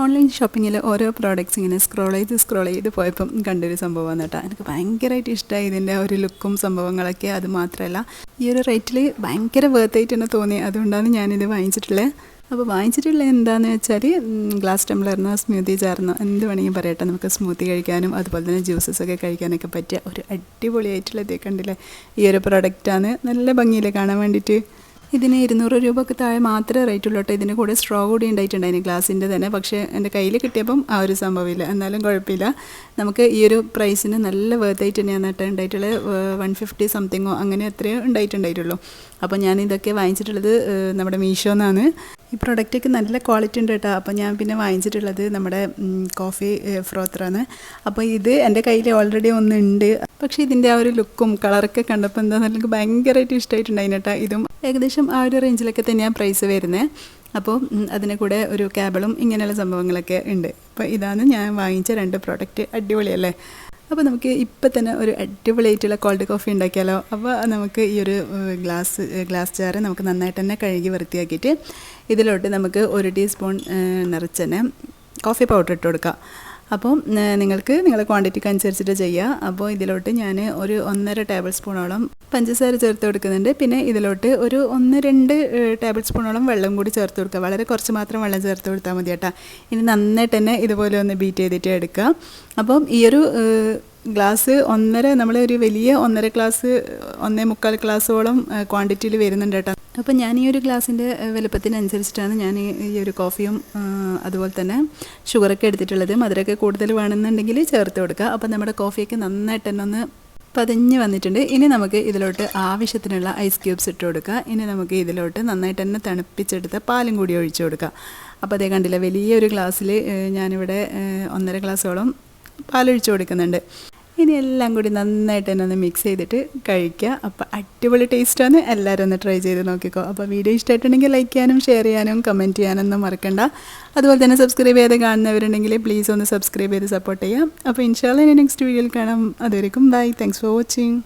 Online ഷോപ്പിങ്ങിൽ ഓരോ products ഇങ്ങനെ scroll ചെയ്ത് പോയപ്പം കണ്ടൊരു സംഭവമാണ് കേട്ടോ. എനിക്ക് ഭയങ്കരമായിട്ട് ഇഷ്ടമായി ഇതിൻ്റെ ഒരു ലുക്കും സംഭവങ്ങളൊക്കെ. അത് മാത്രമല്ല ഈ ഒരു റേറ്റിൽ ഭയങ്കര വേർത്തായിട്ട് തന്നെ തോന്നി. അതുകൊണ്ടാണ് ഞാനിത് വാങ്ങിച്ചിട്ടുള്ളത്. അപ്പോൾ വാങ്ങിച്ചിട്ടുള്ളത് എന്താണെന്ന് വെച്ചാൽ ഗ്ലാസ് ടംബ്ലറിനോ സ്മൂത്തി ജാറിനോ എന്ത് വേണമെങ്കിലും പറയട്ടെ, നമുക്ക് സ്മൂത്തി കഴിക്കാനും അതുപോലെ തന്നെ ജ്യൂസസൊക്കെ കഴിക്കാനൊക്കെ പറ്റിയ ഒരു അടിപൊളിയായിട്ടുള്ള ഇതേ കണ്ടില്ലേ. ഈ ഒരു പ്രൊഡക്റ്റാണ്. നല്ല ഭംഗിയില്ലേ കാണാൻ വേണ്ടിയിട്ട്. ഇതിന് 200 രൂപയ്ക്ക് താഴെ മാത്രമേ റേറ്റ് ഉള്ളൂ കേട്ടോ. ഇതിന് കൂടെ സ്ട്രോ കൂടി ഉണ്ടായിട്ടുണ്ടായിരുന്നു ഗ്ലാസിൻ്റെ തന്നെ. പക്ഷേ എൻ്റെ കയ്യിൽ കിട്ടിയപ്പം ആ ഒരു സംഭവമില്ല. എന്നാലും കുഴപ്പമില്ല, നമുക്ക് ഈ ഒരു പ്രൈസിന് നല്ല വേർത്തായിട്ട് തന്നെയാണ് കേട്ടോ ഉണ്ടായിട്ടുള്ളത്. 150 സംതിങ്ങോ അങ്ങനെ എത്രയോ ഉണ്ടായിട്ടുണ്ടായിട്ടുള്ളൂ. അപ്പോൾ ഞാൻ ഇതൊക്കെ വാങ്ങിച്ചിട്ടുള്ളത് നമ്മുടെ മീഷോന്നാണ്. ഈ പ്രൊഡക്റ്റൊക്കെ നല്ല ക്വാളിറ്റി ഉണ്ട് കേട്ടോ. അപ്പോൾ ഞാൻ പിന്നെ വാങ്ങിച്ചിട്ടുള്ളത് നമ്മുടെ കോഫി ഫ്രോത്തറാണ്. അപ്പോൾ ഇത് എൻ്റെ കയ്യിൽ ഓൾറെഡി ഒന്നുണ്ട്. പക്ഷേ ഇതിൻ്റെ ആ ഒരു ലുക്കും കളറൊക്കെ കണ്ടപ്പോൾ എന്താണെന്ന് എനിക്ക് ഭയങ്കരമായിട്ട് ഇഷ്ടമായിട്ടുണ്ടായിരുന്നു കേട്ടോ. ഇതും ഏകദേശം ആ ഒരു റേഞ്ചിലൊക്കെ തന്നെയാണ് പ്രൈസ് വരുന്നത്. അപ്പോൾ അതിന് കൂടെ ഒരു കേബിളും ഇങ്ങനെയുള്ള സംഭവങ്ങളൊക്കെ ഉണ്ട്. അപ്പോൾ ഇതാണ് ഞാൻ വാങ്ങിച്ച 2 പ്രോഡക്റ്റ്. അടിപൊളിയല്ലേ. അപ്പോൾ നമുക്ക് ഇപ്പം തന്നെ ഒരു അടിപൊളിയായിട്ടുള്ള കോൾഡ് കോഫി ഉണ്ടാക്കിയാലോ. അപ്പോൾ നമുക്ക് ഈ ഒരു ഗ്ലാസ് ജാറ് നമുക്ക് നന്നായിട്ട് തന്നെ കഴുകി വൃത്തിയാക്കിയിട്ട് ഇതിലോട്ട് നമുക്ക് 1 ടീസ്പൂൺ നിറച്ച് തന്നെ കോഫി പൗഡർ ഇട്ട് കൊടുക്കാം. അപ്പോൾ നിങ്ങൾക്ക് നിങ്ങളുടെ ക്വാണ്ടിറ്റിക്ക് അനുസരിച്ചിട്ട് ചെയ്യുക. അപ്പോൾ ഇതിലോട്ട് ഞാൻ ഒരു 1.5 ടേബിൾ സ്പൂണോളം പഞ്ചസാര ചേർത്ത് കൊടുക്കുന്നുണ്ട്. പിന്നെ ഇതിലോട്ട് ഒരു 1-2 ടേബിൾ സ്പൂണോളം വെള്ളം കൂടി ചേർത്ത് കൊടുക്കുക. വളരെ കുറച്ച് മാത്രം വെള്ളം ചേർത്ത് കൊടുത്താൽ മതി കേട്ടോ. ഇനി നന്നായിട്ട് തന്നെ ഇതുപോലെ ഒന്ന് ബീറ്റ് ചെയ്തിട്ട് എടുക്കുക. അപ്പം ഈ ഒരു ഗ്ലാസ് നമ്മൾ ഒരു വലിയ 1.5 ഗ്ലാസ് 1.25 ഗ്ലാസോളം ക്വാണ്ടിറ്റിയിൽ വരുന്നുണ്ട് കേട്ടോ. അപ്പോൾ ഞാൻ ഈ ഒരു ഗ്ലാസിൻ്റെ വലുപ്പത്തിനനുസരിച്ചിട്ടാണ് ഞാൻ ഈ ഒരു കോഫിയും അതുപോലെ തന്നെ ഷുഗറൊക്കെ എടുത്തിട്ടുള്ളത്. മധുരമൊക്കെ കൂടുതൽ വേണമെന്നുണ്ടെങ്കിൽ ചേർത്ത് കൊടുക്കുക. അപ്പോൾ നമ്മുടെ കോഫിയൊക്കെ നന്നായിട്ട് തന്നെ ഒന്ന് പതഞ്ഞ് വന്നിട്ടുണ്ട്. ഇനി നമുക്ക് ഇതിലോട്ട് ആവശ്യത്തിനുള്ള ഐസ് ക്യൂബ്സ് ഇട്ട് കൊടുക്കുക. ഇനി നമുക്ക് ഇതിലോട്ട് നന്നായിട്ട് തന്നെ തണുപ്പിച്ചെടുത്ത പാലും കൂടി ഒഴിച്ചു കൊടുക്കുക. അപ്പോൾ അതേ കണ്ടില്ല, വലിയൊരു ഗ്ലാസ്സിൽ ഞാനിവിടെ 1.5 ഗ്ലാസോളം പാലൊഴിച്ച് കൊടുക്കുന്നുണ്ട്. ഇനി എല്ലാം കൂടി നന്നായിട്ട് തന്നെ ഒന്ന് മിക്സ് ചെയ്തിട്ട് കഴിക്കുക. അപ്പോൾ അടിപൊളി ടേസ്റ്റാണ്. എല്ലാവരും ഒന്ന് ട്രൈ ചെയ്ത് നോക്കിക്കോ. അപ്പോൾ വീഡിയോ ഇഷ്ടമായിട്ടുണ്ടെങ്കിൽ ലൈക്ക് ചെയ്യാനും ഷെയർ ചെയ്യാനും കമൻറ്റ് ചെയ്യാനൊന്നും മറക്കണ്ട. അതുപോലെ തന്നെ സബ്സ്ക്രൈബ് ചെയ്ത് കാണുന്നവരുണ്ടെങ്കിൽ പ്ലീസ് ഒന്ന് സബ്സ്ക്രൈബ് ചെയ്ത് സപ്പോർട്ട് ചെയ്യാം. അപ്പോൾ ഇൻഷാല്ലാ നെക്സ്റ്റ് വീഡിയോയിൽ കാണാം. അതുവരെയും ബൈ. Thanks for watching.